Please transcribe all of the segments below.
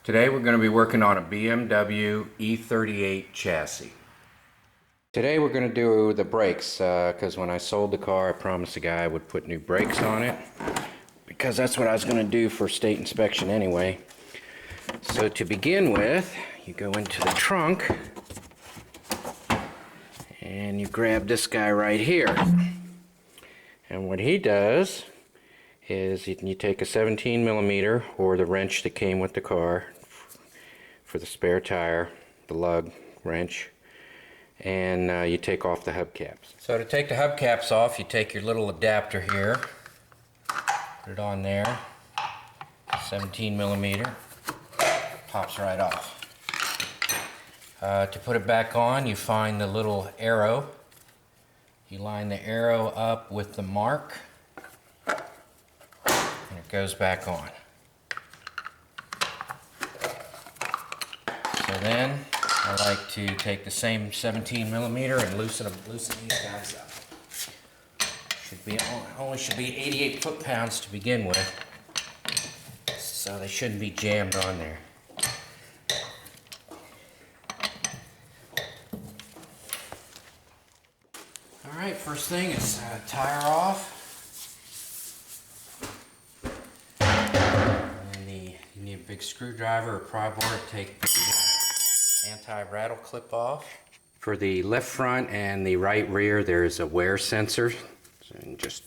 Today we're going to be working on a BMW E38 chassis. Today we're going to do the brakes because when I sold the car I promised the guy I would put new brakes on it because that's what I was going to do for state inspection anyway. So to begin with, you go into the trunk and you grab this guy right here. And what he does is you take a 17mm or the wrench that came with the car for the spare tire, the lug wrench, and you take off the hubcaps. So to take the hubcaps off, you take your little adapter here, put it on there, 17mm, pops right off. To put it back on, you find the little arrow. You line the arrow up with the mark, and it goes back on. So then, I like to take the same 17mm and loosen these guys up. Only should be 88 foot-pounds to begin with, so they shouldn't be jammed on there. Alright, first thing is tire off. And you need a big screwdriver or pry bar to take the anti-rattle clip off. For the left front and the right rear there is a wear sensor. So you just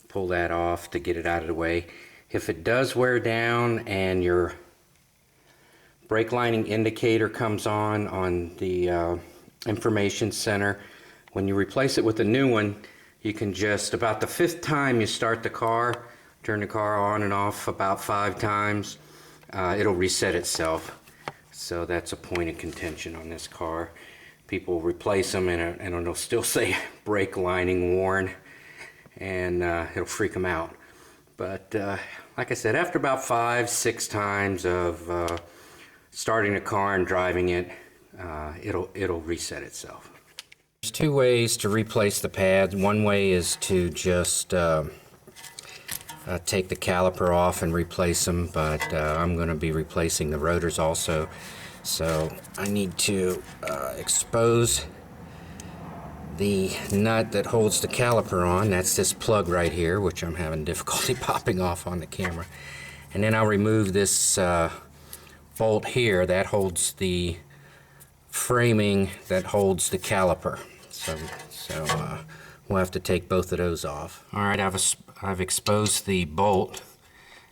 pull that off to get it out of the way. If it does wear down and your brake lining indicator comes on the information center, when you replace it with a new one, you can just, about the 5th time you start the car, turn the car on and off about 5 times, it'll reset itself. So that's a point of contention on this car. People replace them and it'll still say brake lining worn, and it'll freak them out. But like I said, after about 5-6 times of starting the car and driving it, it'll reset itself. There's 2 ways to replace the pads. One way is to just take the caliper off and replace them, but I'm going to be replacing the rotors also. So I need to expose the nut that holds the caliper on. That's this plug right here, which I'm having difficulty popping off on the camera. And then I'll remove this bolt here that holds the framing that holds the caliper. So we'll have to take both of those off. Alright, I've exposed the bolt.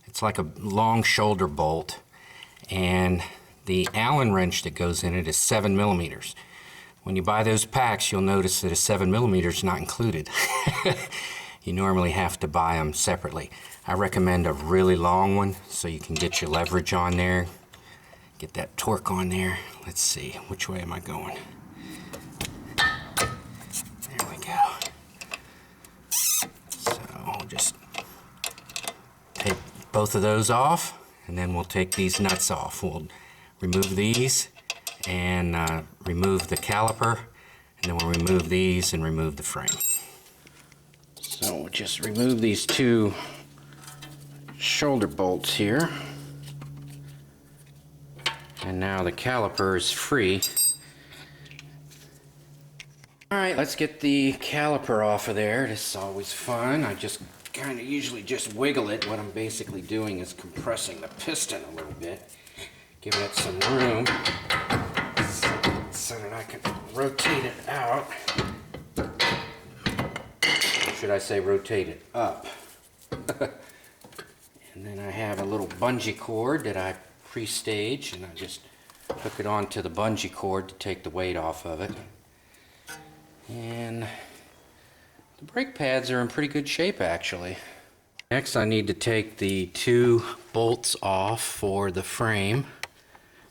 It's like a long shoulder bolt, and the Allen wrench that goes in it is 7mm. When you buy those packs, you'll notice that a 7mm is not included. You normally have to buy them separately. I recommend a really long one so you can get your leverage on there, get that torque on there. Let's see, which way am I going? There we go. So we'll just take both of those off, and then we'll take these nuts off. We'll remove these and remove the caliper, and then we'll remove these and remove the frame. So we'll just remove these 2 shoulder bolts here, and now the caliper is free. Alright, let's get the caliper off of there. This is always fun. I just kind of usually just wiggle it. What I'm basically doing is compressing the piston a little bit, giving it some room so that I can rotate it out. Or should I say rotate it up? And then I have a little bungee cord that I pre-stage, and I just hook it onto the bungee cord to take the weight off of it. And the brake pads are in pretty good shape actually. Next I need to take the 2 bolts off for the frame,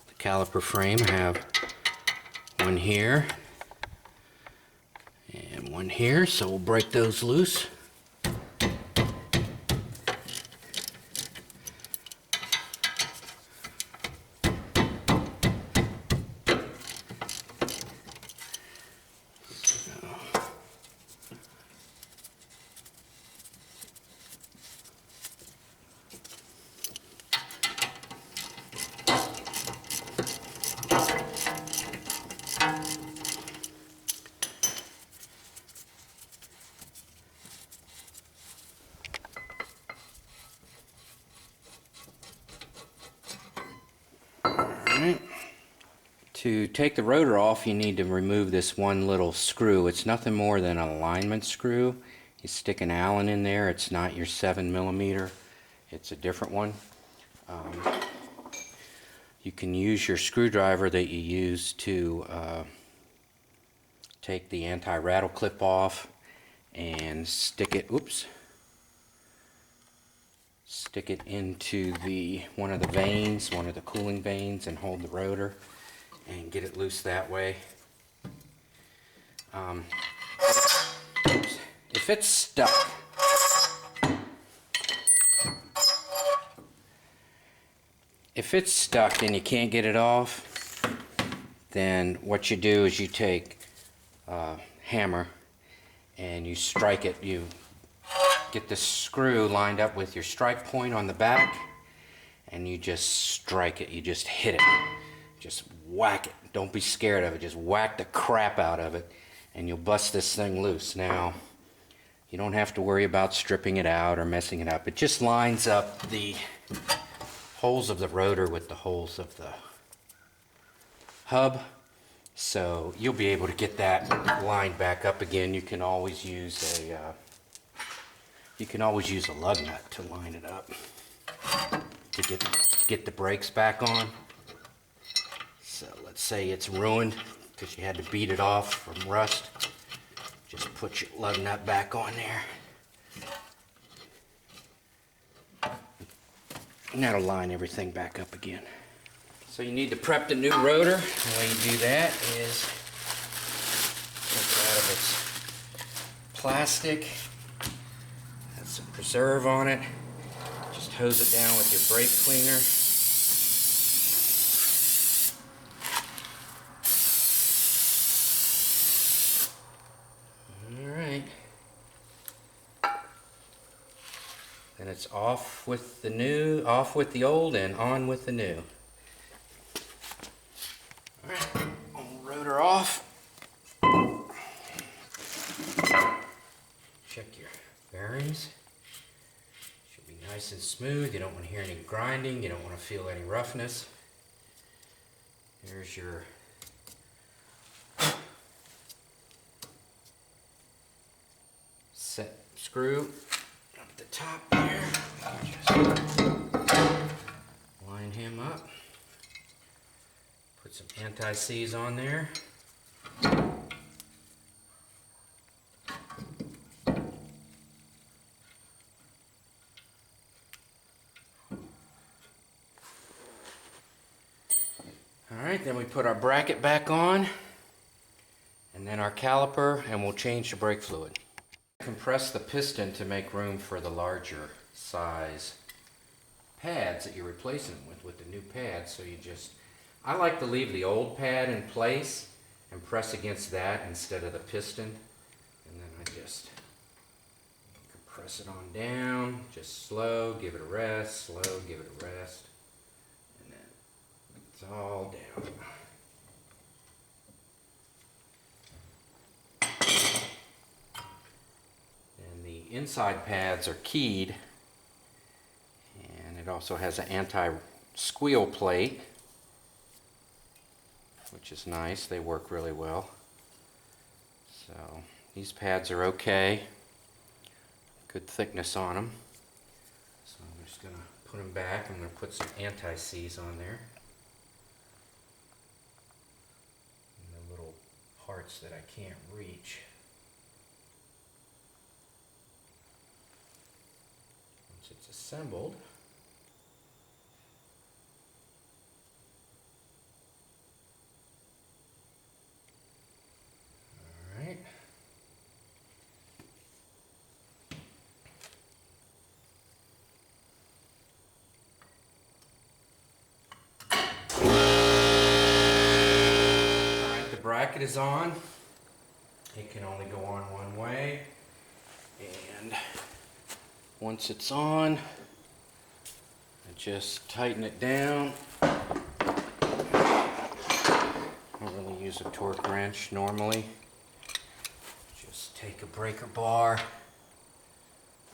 the caliper frame. I have one here and one here, so we'll break those loose. To take the rotor off, you need to remove this one little screw. It's nothing more than an alignment screw. You stick an Allen in there. It's not your 7mm. It's a different one. You can use your screwdriver that you use to take the anti-rattle clip off and stick it, stick it into one of the vanes, one of the cooling vanes, and hold the rotor and get it loose that way. If it's stuck, and you can't get it off, then what you do is you take a hammer and you strike it. You get the screw lined up with your strike point on the back, and you just strike it. You just hit it. Just whack it. Don't be scared of it. Just whack the crap out of it, and you'll bust this thing loose. Now, you don't have to worry about stripping it out or messing it up. It just lines up the holes of the rotor with the holes of the hub, so you'll be able to get that lined back up again. You can always use a lug nut to line it up to get the brakes back on. So let's say it's ruined because you had to beat it off from rust. Just put your lug nut back on there. And that'll line everything back up again. So you need to prep the new rotor. The way you do that is take it out of its plastic. Has some preserve on it. Just hose it down with your brake cleaner. Alright. Then it's off with the new, off with the old, and on with the new. Alright, rotor off. Check your bearings. Should be nice and smooth. You don't want to hear any grinding. You don't want to feel any roughness. There's your set screw up at the top there. Just line him up. Put some anti-seize on there. Alright, then we put our bracket back on, and then our caliper, and we'll change the brake fluid. Compress the piston to make room for the larger size pads that you're replacing them with the new pads. So I like to leave the old pad in place and press against that instead of the piston. And then I just compress it on down, just slow, give it a rest, slow, give it a rest. And then it's all down. And the inside pads are keyed, and it also has an anti-squeal plate, which is nice. They work really well. So these pads are okay. Good thickness on them. So I'm just going to put them back. I'm going to put some anti-seize on there. And the little parts that I can't reach. Once it's assembled, alright. Alright, the bracket is on. It can only go on one way. And once it's on, I just tighten it down. I don't really use a torque wrench normally. Just take a breaker bar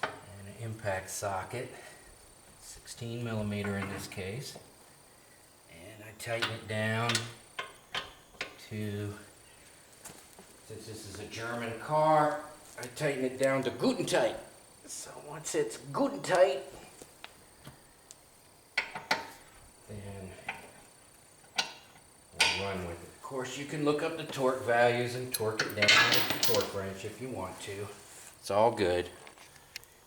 and an impact socket, 16mm in this case, and I tighten it down to, since this is a German car, I tighten it down to guten tight. So once it's guten tight, then we'll run with it. Of course, you can look up the torque values and torque it down with the torque wrench if you want to. It's all good.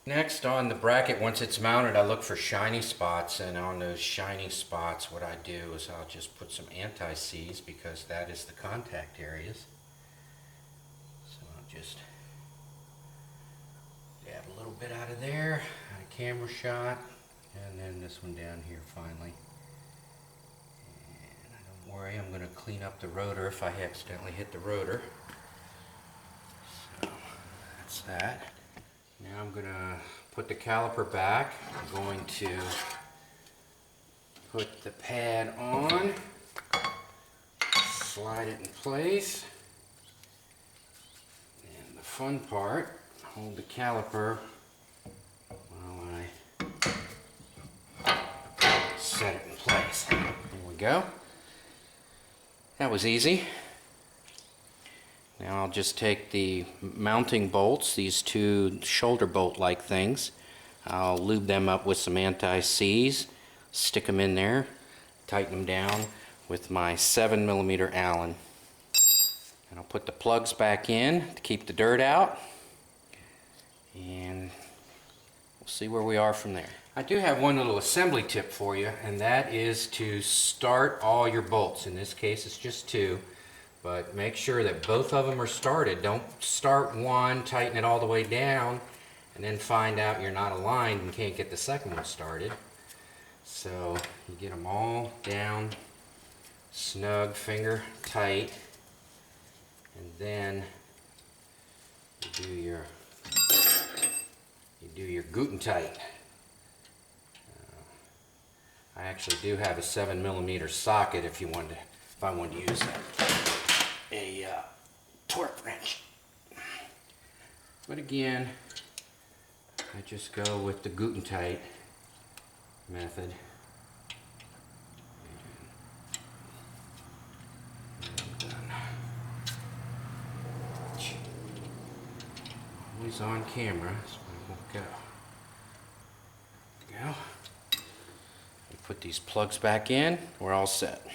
Next, on the bracket, once it's mounted, I look for shiny spots, and on those shiny spots, what I do is I'll just put some anti-seize, because that is the contact areas. So I'll just dab a little bit out of there, out of camera shot, and then this one down here finally. And don't worry, I'm going to clean up the rotor if I accidentally hit the rotor. So that's that. Now I'm going to put the caliper back. I'm going to put the pad on, slide it in place, and the fun part, hold the caliper while I set it in place. There we go. That was easy. Now I'll just take the mounting bolts, these two shoulder bolt like things. I'll lube them up with some anti-seize, stick them in there, tighten them down with my 7mm Allen. And I'll put the plugs back in to keep the dirt out, and we'll see where we are from there. I do have one little assembly tip for you, and that is to start all your bolts. In this case it's just two. But make sure that both of them are started. Don't start one, tighten it all the way down, and then find out you're not aligned and can't get the second one started. So you get them all down, snug, finger tight, and then you do your guten tight. I actually do have a 7mm socket if I wanted to use a torque wrench. But again, I just go with the guten tight method. And done. Always on camera, so I won't go. There we go. Put these plugs back in, we're all set.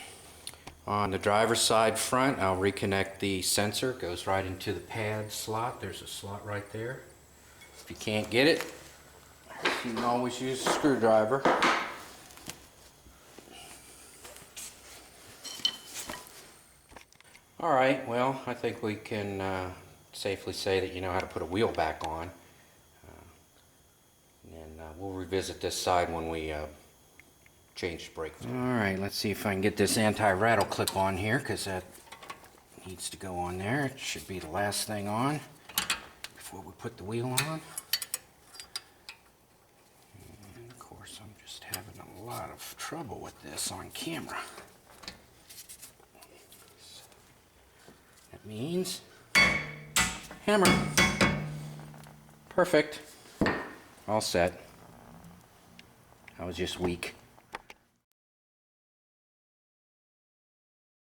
On the driver's side front, I'll reconnect the sensor. It goes right into the pad slot. There's a slot right there. If you can't get it, you can always use a screwdriver. Alright, well, I think we can safely say that you know how to put a wheel back on. And we'll revisit this side when we change the brake fluid. Alright, let's see if I can get this anti-rattle clip on here, because that needs to go on there. It should be the last thing on before we put the wheel on. And of course, I'm just having a lot of trouble with this on camera. That means hammer. Perfect. All set. I was just weak.